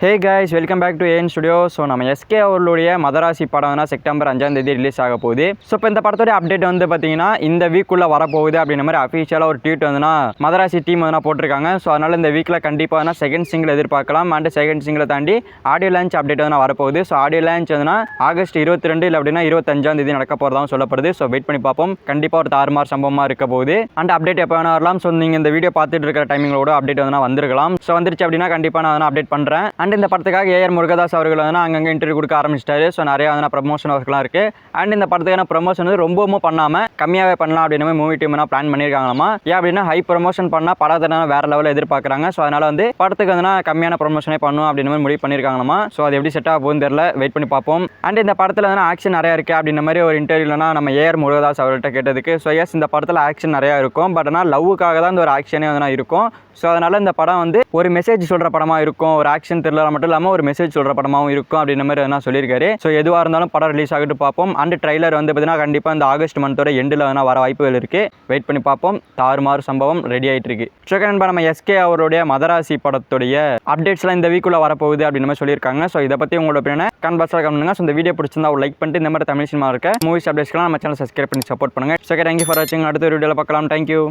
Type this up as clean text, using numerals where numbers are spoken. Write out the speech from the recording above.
Hey guys, welcome back to an studio. So நம்ம எஸ்கே அவர்களுடைய மதராசி படம் வந்து செப்டம்பர் 5ஆம் தேதி ரிலீஸ் ஆக போகுது. ஸோ இப்போ இந்த படத்தோடைய அப்டேட் வந்து பார்த்தீங்கன்னா இந்த வீக்குள்ளே வரப்போகுது அப்படின்ற மாதிரி அஃபிஷியலாக ஒரு ட்வீட் வந்துன்னா மதராசி டீம் வந்து போட்டிருக்காங்க. ஸோ அதனால் இந்த வீக்கில் கண்டிப்பாக செகண்ட் சிங்கிள் எதிர்பார்க்கலாம். அண்ட் செகண்ட் சிங்கிளை தாண்டி ஆடியோ லான்ச் அப்டேட் வந்து வரப்போகுது. ஸோ ஆடியோ லான்ச் வந்துன்னா ஆகஸ்ட் 22 இல்லை அப்படின்னா 25ஆம் தேதி நடக்க போகிறதாகவும் சொல்லப்படுது. ஸோ வெயிட் பண்ணி பார்ப்போம். கண்டிப்பாக ஒரு தாறுமாறு சம்பவமாக இருக்க போகுது. அண்ட் அப்டேட் எப்போ வேணா வரலாம். ஸோ நீங்கள் இந்த வீடியோ பார்த்துட்டு இருக்கிற டைமிங்களோட அப்டேட் வந்து வந்திருக்கலாம். ஸோ வந்துருச்சு அப்படின்னா கண்டிப்பாக நான் அப்டேட் பண்ணுறேன். அண்ட் இந்த படத்துக்காக ஏஆர் முருகதாஸ் அவர்கள் வந்து அங்கங்கே இன்டர்வியூ கொடுக்க ஆரம்பிச்சிட்டாரு. ஸோ நிறையா வந்து ப்ரமோஷன் ஒர்க்லாம் இருக்குது. அண்ட் இந்த படத்துக்கான ப்ரமோஷன் வந்து ரொம்பவும் பண்ணாமல் கம்மியாகவே பண்ணலாம் அப்படின்னு மாதிரி மூவி டீம் பிளான் பண்ணியிருக்காங்களாமா. ஏன் அப்படின்னா ஹை ப்ரமோஷன் பண்ணால் படத்தை வேறு லெவலில் எதிர்பார்க்குறாங்க. ஸோ அதனால் வந்து படத்துக்கு வந்து கம்மியான ப்ரமோஷனே பண்ணும் அப்படின்னு மாதிரி முடிவு பண்ணியிருக்காங்களாமா. ஸோ அது எப்படி செட் ஆக போகுதுன்னு தெரியல, வெயிட் பண்ணி பார்ப்போம். அண்ட் இந்த படத்தில் வந்து ஆக்ஷன் நிறையா இருக்குது அப்படின்ற மாதிரி ஒரு இன்டர்வியூலனா நம்ம ஏஆர் முருகதாஸ் அவர்கிட்ட கேட்டதுக்கு ஸோ எஸ் இந்த படத்தில் ஆக்ஷன் நிறையா இருக்கும். பட் ஆனால் லவ்வுக்காக தான் இந்த ஒரு ஆக்ஷனே வந்து இருக்கும். ஸோ அதனால் இந்த படம் வந்து ஒரு மெசேஜ் சொல்கிற படமாக இருக்கும். ஒரு ஆக்ஷன் த்ரில்லர் மட்டும் இல்லாமல் ஒரு மெசேஜ் சொல்கிற படமாகவும் இருக்கும் அப்படின்ற மாதிரி நான் சொல்லியிருக்காரு. ஸோ எதுவாக இருந்தாலும் படம் ரிலீஸ் ஆகிட்டு பார்ப்போம். அண்ட் ட்ரைலர் வந்து பார்த்தீங்கன்னா கண்டிப்பாக இந்த ஆகஸ்ட் மந்தோட எண்டில் வேணால் வர வாய்ப்புகள் இருக்குது. வெயிட் பண்ணி பார்ப்போம். தாறுமாறு சம்பவம் ரெடி ஆகிட்டு இருக்கு. ஸோ நண்பா, நம்ம எஸ்கே அவருடைய மதராசி படத்துடைய அப்டேட்ஸ்லாம் இந்த வீக்குள்ளே வரப்போகுது அப்படின்னு மாதிரி சொல்லியிருக்காங்க. ஸோ இதை பற்றி உங்களோட ஒப்பீனியனை கமெண்ட் பாக்ஸில் கமெண்ட் பண்ணுங்க. ஸோ இந்த வீடியோ பிடிச்சிருந்தா ஒரு லைக் பண்ணிட்டு இந்த மாதிரி தமிழ் சினிமா இருக்க மூவிஸ் அப்டேட்ஸ்லாம் நம்ம சேனல் சப்ஸ்கிரைப் பண்ணி சப்போர்ட் பண்ணுங்கள். ஸோ தேங்க்யூ ஃபார் வாட்சிங். அடுத்த வீடியோவில் பார்க்கலாம். தேங்க்யூ.